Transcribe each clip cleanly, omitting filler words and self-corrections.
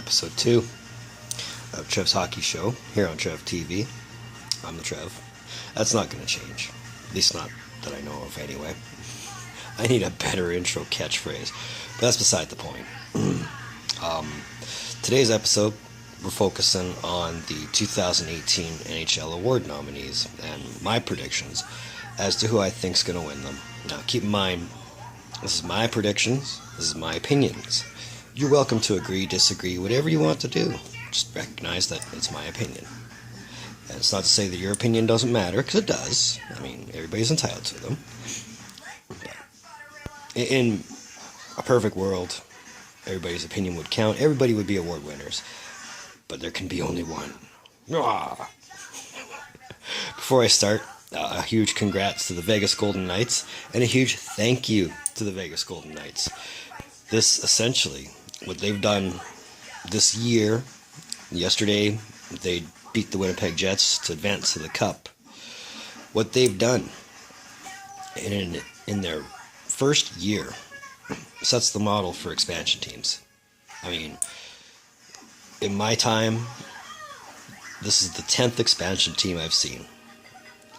episode 2 of Trev's Hockey Show here on Trev TV. I'm the Trev. That's not going to change. At least not that I know of anyway. I need a better intro catchphrase, but that's beside the point. Today's episode, we're focusing on the 2018 NHL Award nominees and my predictions as to who I think is going to win them. Now, keep in mind, this is my predictions, this is my opinions. You're welcome to agree, disagree, whatever you want to do. Just recognize that it's my opinion. And it's not to say that your opinion doesn't matter, because it does. I mean, everybody's entitled to them. But in a perfect world, everybody's opinion would count. Everybody would be award winners. But there can be only one. Before I start, a huge congrats to the Vegas Golden Knights, and a huge thank you to the Vegas Golden Knights. This, essentially, what they've done this year, yesterday, they beat the Winnipeg Jets to advance to the Cup. What they've done in their first year sets the model for expansion teams. I mean, in my time, this is the 10th expansion team I've seen.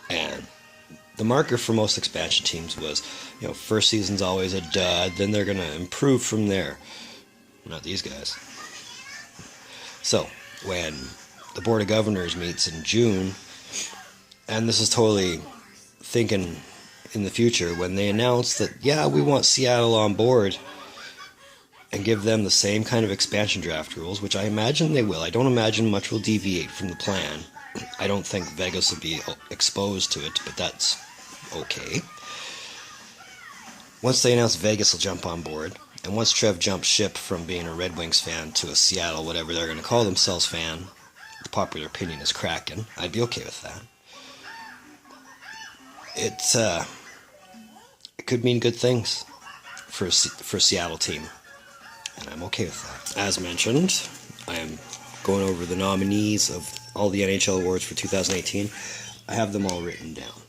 And the marker for most expansion teams was, first season's always a dud, then they're going to improve from there. Not these guys. So, when the Board of Governors meets in June, and this is totally thinking in the future, when they announce that, we want Seattle on board and give them the same kind of expansion draft rules, which I imagine they will. I don't imagine much will deviate from the plan. I don't think Vegas will be exposed to it, but that's okay. Once they announce Vegas will jump on board, and once Trev jumps ship from being a Red Wings fan to a Seattle, whatever they're going to call themselves, fan, the popular opinion is Kraken, I'd be okay with that. It could mean good things for a Seattle team, and I'm okay with that. As mentioned, I am going over the nominees of all the NHL awards for 2018. I have them all written down,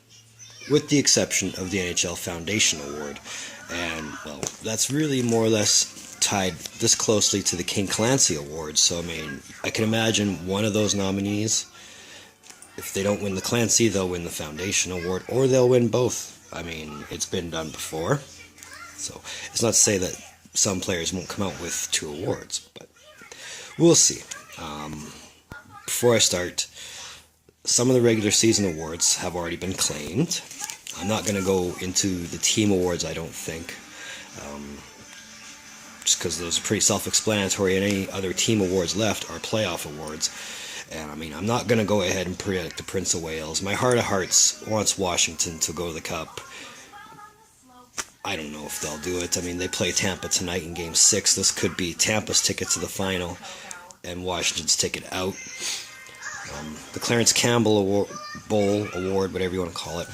with the exception of the NHL Foundation Award. And, that's really more or less tied this closely to the Clancy Award. So, I can imagine one of those nominees, if they don't win the Clancy, they'll win the Foundation Award, or they'll win both. It's been done before. So, it's not to say that some players won't come out with 2 awards, but we'll see. Before I start, some of the regular season awards have already been claimed. I'm not going to go into the team awards, I don't think, just because those are pretty self-explanatory, and any other team awards left are playoff awards. And I'm not going to go ahead and predict the Prince of Wales. My heart of hearts wants Washington to go to the Cup. I don't know if they'll do it. They play Tampa tonight in Game 6. This could be Tampa's ticket to the final and Washington's ticket out. The Clarence Campbell Bowl Award, whatever you want to call it,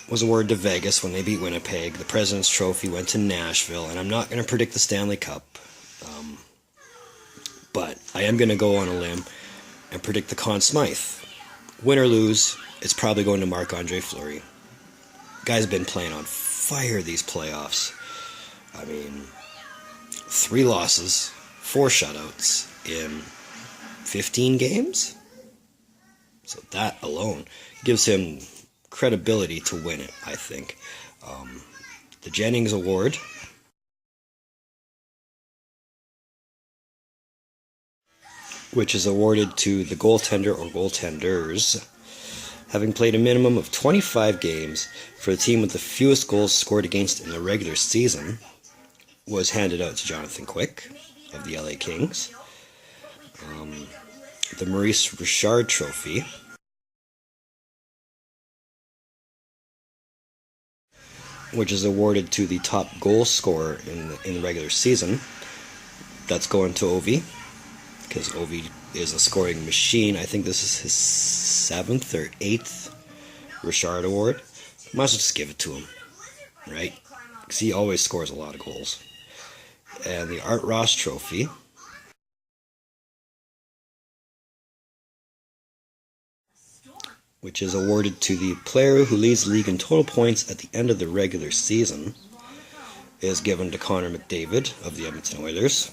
was awarded to Vegas when they beat Winnipeg. The President's Trophy went to Nashville, and I'm not going to predict the Stanley Cup, but I am going to go on a limb and predict the Conn Smythe. Win or lose, it's probably going to Marc-Andre Fleury. Guy's been playing on fire these playoffs. 3 losses, 4 shutouts in 15 games? So that alone gives him credibility to win it, I think. The Jennings Award, which is awarded to the goaltender or goaltenders having played a minimum of 25 games for the team with the fewest goals scored against in the regular season, was handed out to Jonathan Quick of the LA Kings. The Maurice Rashard Trophy, which is awarded to the top goal scorer in the regular season. That's going to Ovi, because Ovi is a scoring machine. I think this is his 7th or 8th Rashard Award. Might as well just give it to him, right? Because he always scores a lot of goals. And the Art Ross Trophy, which is awarded to the player who leads the league in total points at the end of the regular season, is given to Connor McDavid of the Edmonton Oilers.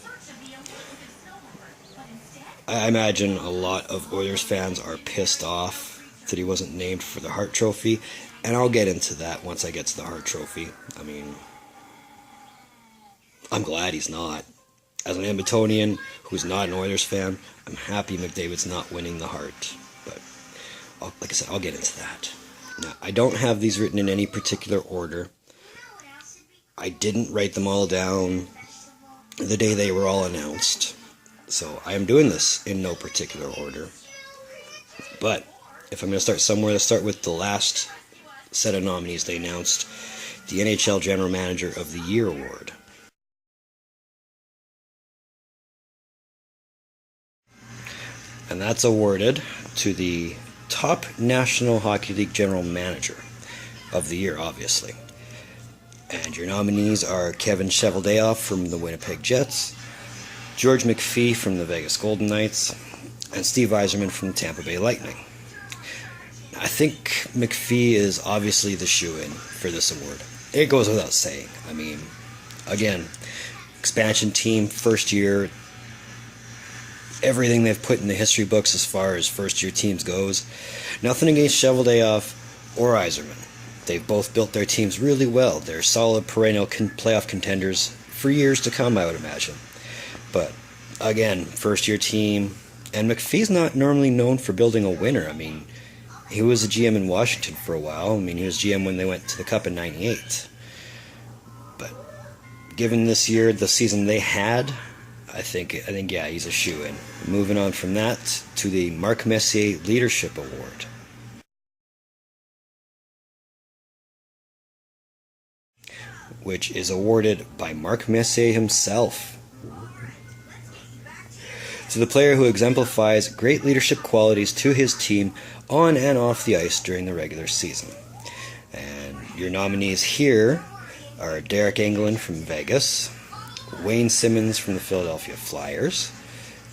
I imagine a lot of Oilers fans are pissed off that he wasn't named for the Hart Trophy, and I'll get into that once I get to the Hart Trophy. I mean, I'm glad he's not. As an Edmontonian who's not an Oilers fan, I'm happy McDavid's not winning the Hart. But, like I said, I'll get into that. Now, I don't have these written in any particular order. I didn't write them all down the day they were all announced. So I am doing this in no particular order. But if I'm going to start somewhere, let's start with the last set of nominees they announced, the NHL General Manager of the Year Award. And that's awarded to the top National Hockey League General Manager of the Year, obviously. And your nominees are Kevin Cheveldayoff from the Winnipeg Jets, George McPhee from the Vegas Golden Knights, and Steve Yzerman from the Tampa Bay Lightning. I think McPhee is obviously the shoo-in for this award. It goes without saying. I mean, again, expansion team, first year, everything they've put in the history books as far as first-year teams goes. Nothing against Cheveldayoff or Yzerman. They've both built their teams really well. They're solid perennial playoff contenders for years to come, I would imagine. But, again, first-year team. And McPhee's not normally known for building a winner. I mean, he was a GM in Washington for a while. I mean, he was GM when they went to the Cup in '98. But, given this year, the season they had, I think, yeah, he's a shoo-in. Moving on from that to the Marc Messier Leadership Award. Which is awarded by Marc Messier himself to the player who exemplifies great leadership qualities to his team on and off the ice during the regular season. And your nominees here are Derek Engelland from Vegas, Wayne Simmons from the Philadelphia Flyers,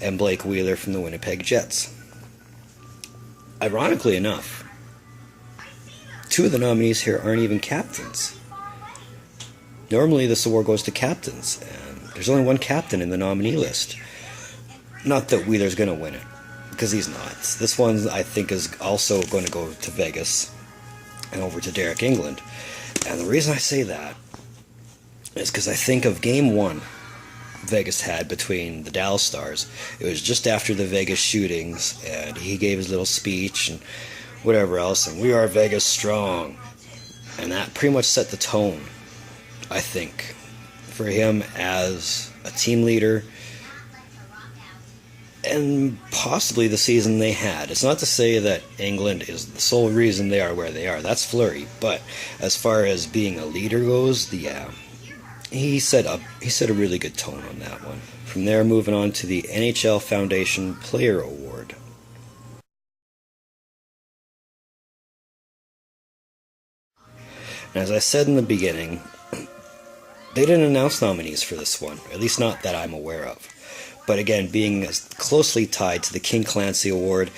and Blake Wheeler from the Winnipeg Jets. Ironically enough, two of the nominees here aren't even captains. Normally this award goes to captains, and there's only one captain in the nominee list. Not that Wheeler's going to win it, because he's not. This one, I think, is also going to go to Vegas and over to Derek Engelland. And the reason I say that is because I think of Game 1 Vegas had between the Dallas Stars. It was just after the Vegas shootings, and he gave his little speech and whatever else, and we are Vegas strong. And that pretty much set the tone, I think, for him as a team leader and possibly the season they had. It's not to say that England is the sole reason they are where they are. That's Fleury. But as far as being a leader goes, yeah, he set a really good tone on that one. From there, moving on to the NHL Foundation Player Award. And as I said in the beginning, they didn't announce nominees for this one, at least not that I'm aware of. But again, being closely tied to the King Clancy Award,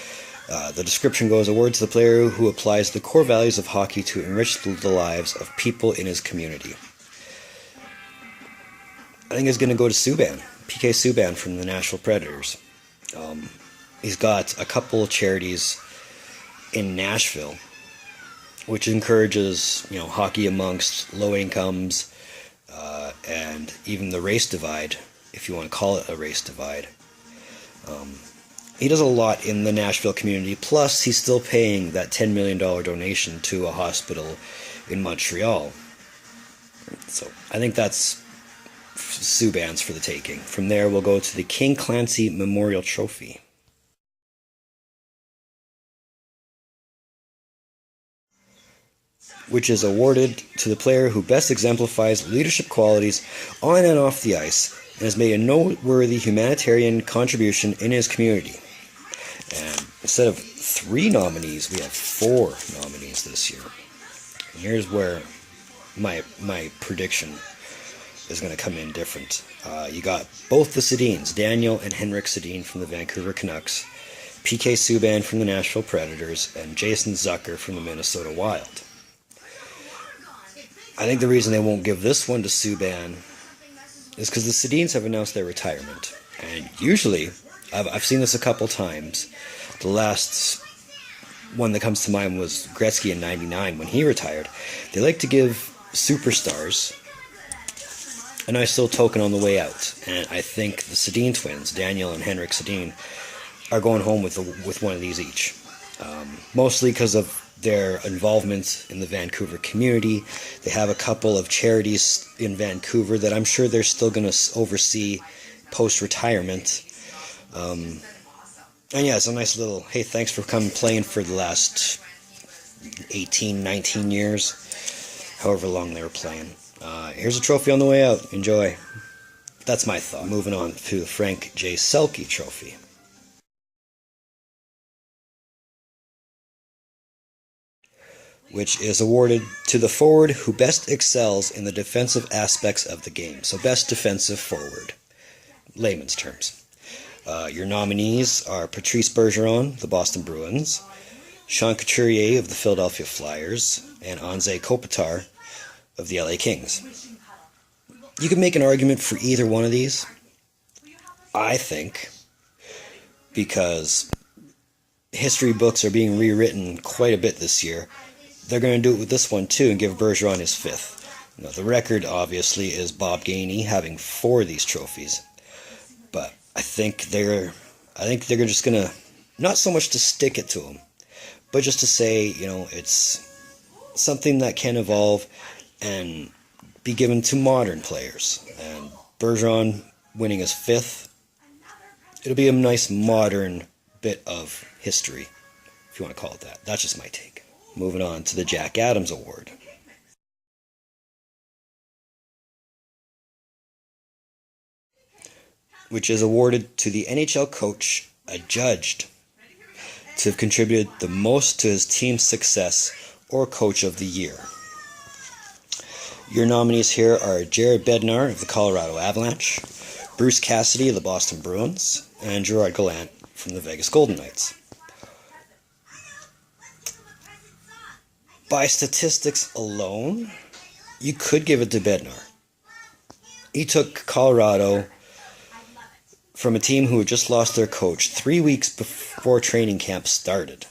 the description goes, award to the player who applies the core values of hockey to enrich the lives of people in his community. I think it's going to go to Subban, PK Subban from the Nashville Predators. He's got a couple of charities in Nashville, which encourages, hockey amongst low incomes, and even the race divide, if you want to call it a race divide. He does a lot in the Nashville community, plus he's still paying that $10 million donation to a hospital in Montreal. So I think that's Subban's for the taking. From there, we'll go to the King Clancy Memorial Trophy. Which is awarded to the player who best exemplifies leadership qualities on and off the ice and has made a noteworthy humanitarian contribution in his community. And instead of 3 nominees, we have 4 nominees this year. And here's where my prediction is going to come in different. You got both the Sedins, Daniel and Henrik Sedin from the Vancouver Canucks, PK Subban from the Nashville Predators, and Jason Zucker from the Minnesota Wild. I think the reason they won't give this one to Subban is because the Sedins have announced their retirement. And usually, I've seen this a couple times. The last one that comes to mind was Gretzky in '99 when he retired. They like to give superstars a nice little token on the way out, and I think the Sedin twins, Daniel and Henrik Sedin, are going home with one of these each. Mostly because of their involvement in the Vancouver community. They have a couple of charities in Vancouver that I'm sure they're still going to oversee post-retirement. And yeah, it's a nice little, hey, thanks for coming playing for the last 18, 19 years, however long they were playing. Here's a trophy on the way out. Enjoy. That's my thought. Moving on to the Frank J. Selke Trophy. Which is awarded to the forward who best excels in the defensive aspects of the game. So best defensive forward, layman's terms. Your nominees are Patrice Bergeron, the Boston Bruins, Sean Couturier of the Philadelphia Flyers, and Anze Kopitar of the LA Kings. You can make an argument for either one of these, I think, because history books are being rewritten quite a bit this year. They're going to do it with this one too and give Bergeron his 5th. Now, the record, obviously, is Bob Gainey having 4 of these trophies. But I think they're just going to, not so much to stick it to him, but just to say, it's something that can evolve and be given to modern players. And Bergeron winning his 5th, it'll be a nice modern bit of history, if you want to call it that. That's just my take. Moving on to the Jack Adams Award. Which is awarded to the NHL coach adjudged to have contributed the most to his team's success or coach of the year. Your nominees here are Jared Bednar of the Colorado Avalanche, Bruce Cassidy of the Boston Bruins, and Gerard Gallant from the Vegas Golden Knights. By statistics alone, you could give it to Bednar. He took Colorado from a team who had just lost their coach 3 weeks before training camp started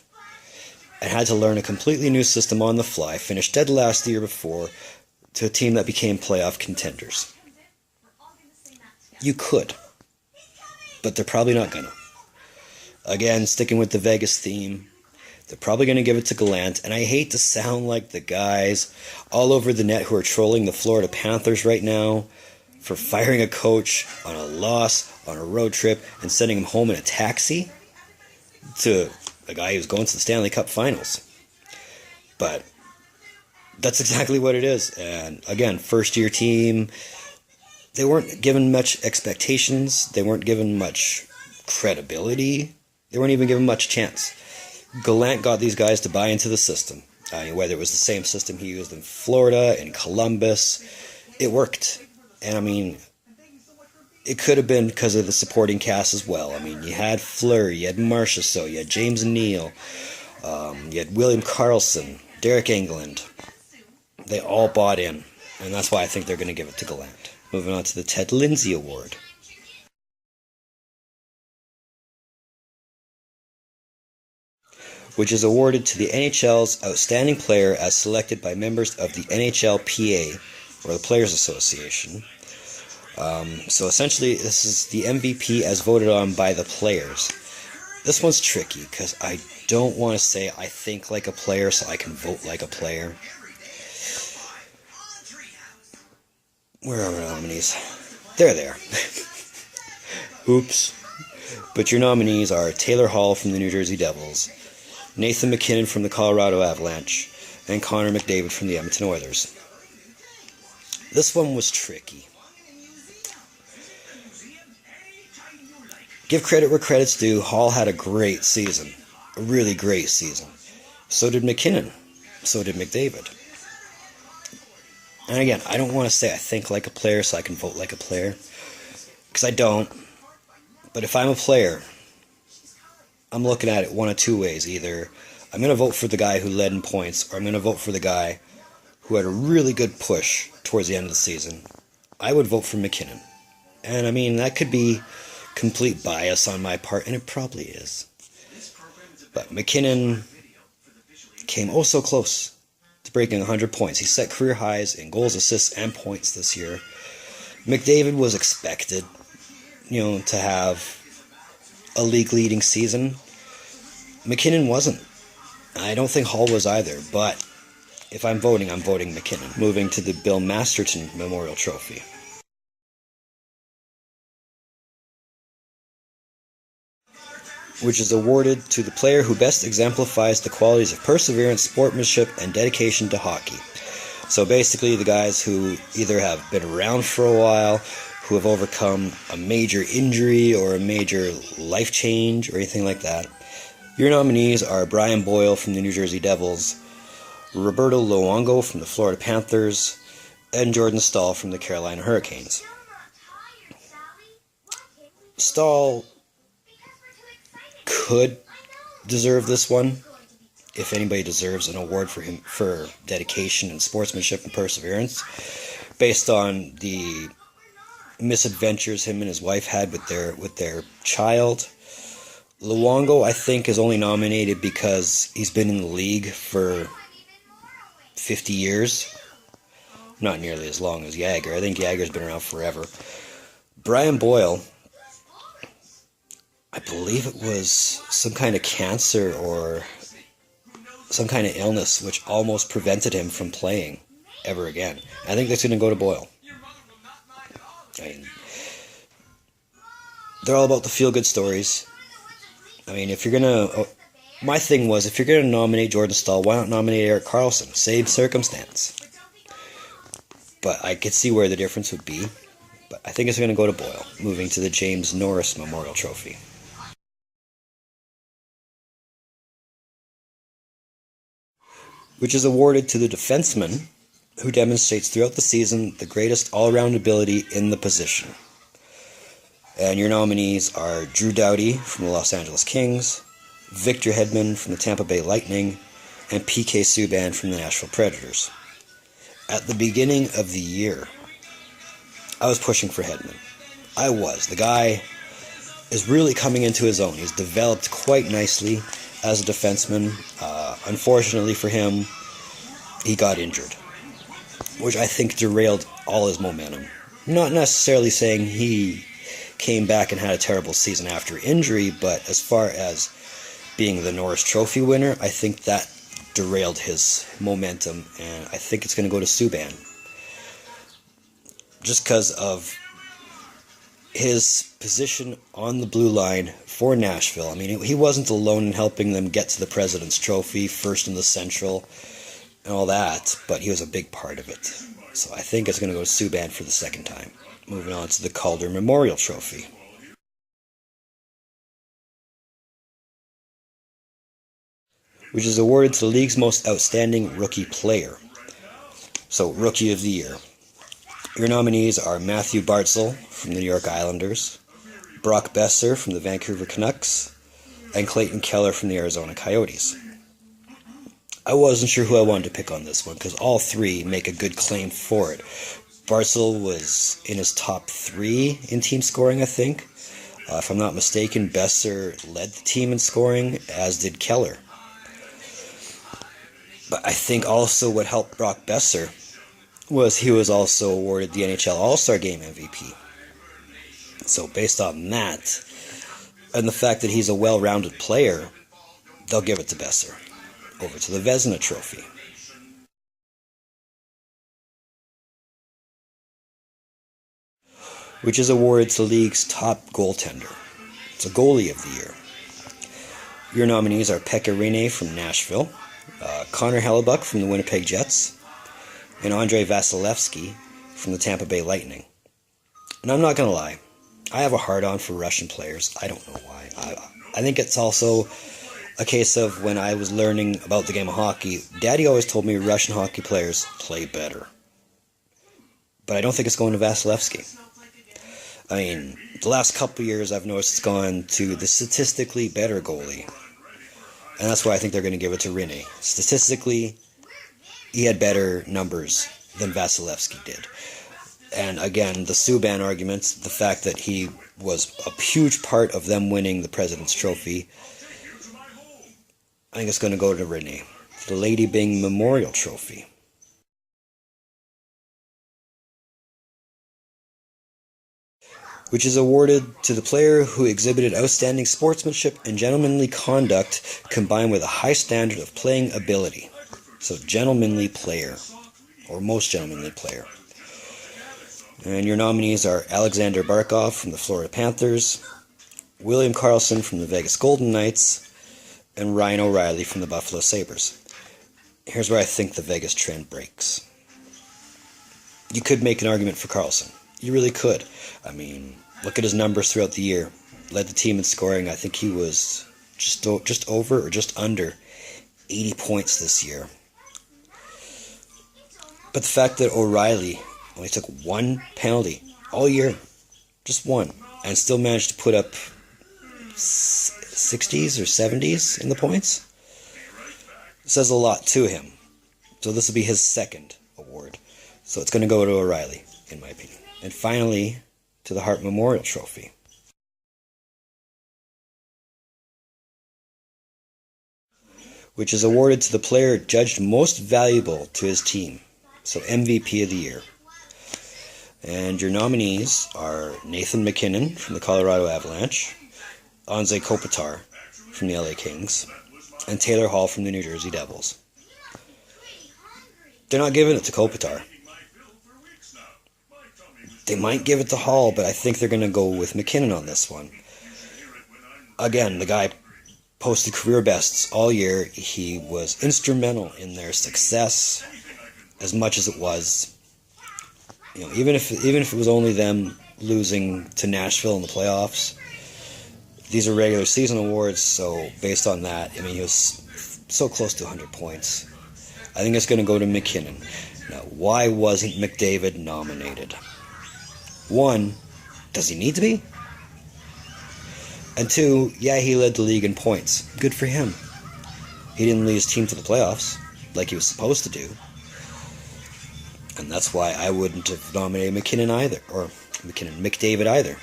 and had to learn a completely new system on the fly, finished dead last the year before, to a team that became playoff contenders. You could, but they're probably not gonna. Again, sticking with the Vegas theme, they're probably going to give it to Gallant, and I hate to sound like the guys all over the net who are trolling the Florida Panthers right now for firing a coach on a loss, on a road trip, and sending him home in a taxi to a guy who's going to the Stanley Cup Finals. But that's exactly what it is. And again, first-year team, they weren't given much expectations. They weren't given much credibility. They weren't even given much chance. Gallant got these guys to buy into the system. Whether it was the same system he used in Florida, in Columbus, it worked. And it could have been because of the supporting cast as well. You had Fleury, you had Marchessault, you had James Neal, you had William Karlsson, Derek Engelland. They all bought in, and that's why I think they're going to give it to Gallant. Moving on to the Ted Lindsay Award. Which is awarded to the NHL's outstanding player as selected by members of the NHLPA, or the Players Association. So essentially, this is the MVP as voted on by the players. This one's tricky, because I don't want to say I think like a player so I can vote like a player. Where are our nominees? They're there. Oops. But your nominees are Taylor Hall from the New Jersey Devils, Nathan MacKinnon from the Colorado Avalanche, and Connor McDavid from the Edmonton Oilers. This one was tricky. Give credit where credit's due. Hall had a great season. A really great season. So did McKinnon. So did McDavid. And again, I don't want to say I think like a player so I can vote like a player, because I don't. But if I'm a player, I'm looking at it one of two ways. Either I'm going to vote for the guy who led in points, or I'm going to vote for the guy who had a really good push towards the end of the season. I would vote for McKinnon. And that could be complete bias on my part, and it probably is. But McKinnon came oh so close to breaking 100 points. He set career highs in goals, assists, and points this year. McDavid was expected, to have a league-leading season. McKinnon wasn't. I don't think Hall was either, but if I'm voting McKinnon. Moving to the Bill Masterton Memorial Trophy. Which is awarded to the player who best exemplifies the qualities of perseverance, sportsmanship, and dedication to hockey. So basically the guys who either have been around for a while, who have overcome a major injury or a major life change or anything like that. Your nominees are Brian Boyle from the New Jersey Devils, Roberto Luongo from the Florida Panthers, and Jordan Staal from the Carolina Hurricanes. Staal could deserve this one, if anybody deserves an award for him for dedication and sportsmanship and perseverance, based on the misadventures him and his wife had with their child. Luongo, I think, is only nominated because he's been in the league for 50 years. Not nearly as long as Jagger. I think Jagger's been around forever. Brian Boyle, I believe it was some kind of cancer or some kind of illness which almost prevented him from playing ever again. I think that's going to go to Boyle. I mean, they're all about the feel-good stories. I mean, if you're going to... my thing was, if you're going to nominate Jordan Staal, why not nominate Erik Karlsson? Same circumstance. But I could see where the difference would be. But I think it's going to go to Boyle. Moving to the James Norris Memorial Trophy. Which is awarded to the defenseman who demonstrates throughout the season the greatest all-around ability in the position. And your nominees are Drew Doughty from the Los Angeles Kings, Victor Hedman from the Tampa Bay Lightning, and PK Subban from the Nashville Predators. At the beginning of the year, I was pushing for Hedman. I was. The guy is really coming into his own. He's developed quite nicely as a defenseman. Unfortunately for him, he got injured, which I think derailed all his momentum. Not necessarily saying he came back and had a terrible season after injury, but as far as being the Norris Trophy winner, I think that derailed his momentum, and I think it's going to go to Subban. Just because of his position on the blue line for Nashville. I mean, he wasn't alone in helping them get to the President's Trophy, first in the Central, and all that, but he was a big part of it. So I think it's going to go to Subban for the second time. Moving on to the Calder Memorial Trophy. Which is awarded to the league's most outstanding rookie player. So, Rookie of the Year. Your nominees are Matthew Barzal from the New York Islanders, Brock Besser from the Vancouver Canucks, and Clayton Keller from the Arizona Coyotes. I wasn't sure who I wanted to pick on this one, because all three make a good claim for it. Barzal was in his top 3 in team scoring, I think. If I'm not mistaken, Besser led the team in scoring, as did Keller. But I think also what helped Brock Besser was he was also awarded the NHL All-Star Game MVP. So based on that, and the fact that he's a well-rounded player, they'll give it to Besser. Over to the Vezina Trophy. Which is awarded to the league's top goaltender. It's a goalie of the year. Your nominees are Pekka Rinne from Nashville, Connor Hellebuck from the Winnipeg Jets, and Andrei Vasilevsky from the Tampa Bay Lightning. And I'm not going to lie, I have a hard-on for Russian players. I don't know why. I think it's also a case of when I was learning about the game of hockey, Daddy always told me Russian hockey players play better. But I don't think it's going to Vasilevsky. I mean, the last couple years I've noticed it's gone to the statistically better goalie. And that's why I think they're going to give it to Rinne. Statistically, he had better numbers than Vasilevsky did. And again, the Subban arguments, the fact that he was a huge part of them winning the President's Trophy, I think it's going to go to Renee. The Lady Byng Memorial Trophy. Which is awarded to the player who exhibited outstanding sportsmanship and gentlemanly conduct combined with a high standard of playing ability. So, gentlemanly player, or most gentlemanly player. And your nominees are Alexander Barkov from the Florida Panthers, William Karlsson from the Vegas Golden Knights, and Ryan O'Reilly from the Buffalo Sabres. Here's where I think the Vegas trend breaks. You could make an argument for Karlsson. You really could. I mean, look at his numbers throughout the year. Led the team in scoring. I think he was just over or just under 80 points this year. But the fact that O'Reilly only took one penalty all year, just one, and still managed to put up 60s or 70s in the points, says a lot to him. So this will be his second award. So it's going to go to O'Reilly, in my opinion. And finally, to the Hart Memorial Trophy. Which is awarded to the player judged most valuable to his team. So MVP of the year. And your nominees are Nathan MacKinnon from the Colorado Avalanche, Anze Kopitar from the LA Kings, and Taylor Hall from the New Jersey Devils. They're not giving it to Kopitar. They might give it to Hall, but I think they're going to go with MacKinnon on this one. Again, the guy posted career bests all year. He was instrumental in their success, as much as it was. You know, even if it was only them losing to Nashville in the playoffs, these are regular season awards. So based on that, I mean, he was so close to 100 points. I think it's going to go to MacKinnon. Now, why wasn't McDavid nominated? One, does he need to be? And two, yeah, he led the league in points. Good for him. He didn't lead his team to the playoffs like he was supposed to do. And that's why I wouldn't have nominated McKinnon either, or McDavid either.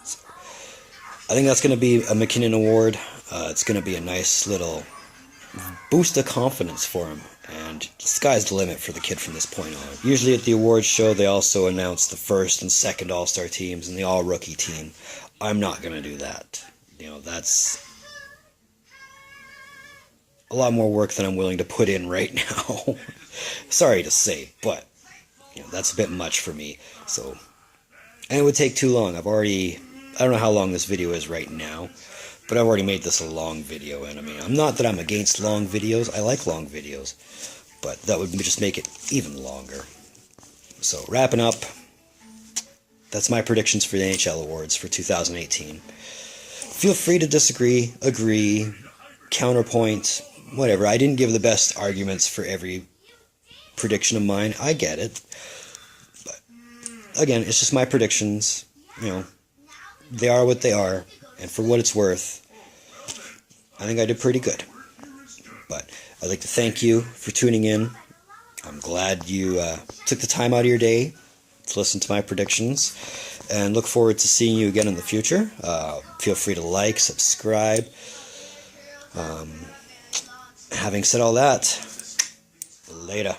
So, I think that's going to be a McKinnon award. It's going to be a nice little boost of confidence for him. And the sky's the limit for the kid from this point on. Usually at the awards show, they also announce the first and second All-Star teams and the All-Rookie team. I'm not going to do that. You know, that's a lot more work than I'm willing to put in right now. Sorry to say, but you know, that's a bit much for me. So, and it would take too long. I don't know how long this video is right now, but I've already made this a long video. And I mean, I'm not that I'm against long videos. I like long videos, but that would just make it even longer. So, wrapping up, that's my predictions for the NHL Awards for 2018. Feel free to disagree, agree, counterpoint, whatever. I didn't give the best arguments for every prediction of mine. I get it. But again, it's just my predictions. You know, they are what they are. And for what it's worth, I think I did pretty good. But I'd like to thank you for tuning in. I'm glad you took the time out of your day to listen to my predictions. And look forward to seeing you again in the future. Feel free to like, subscribe. Having said all that, later.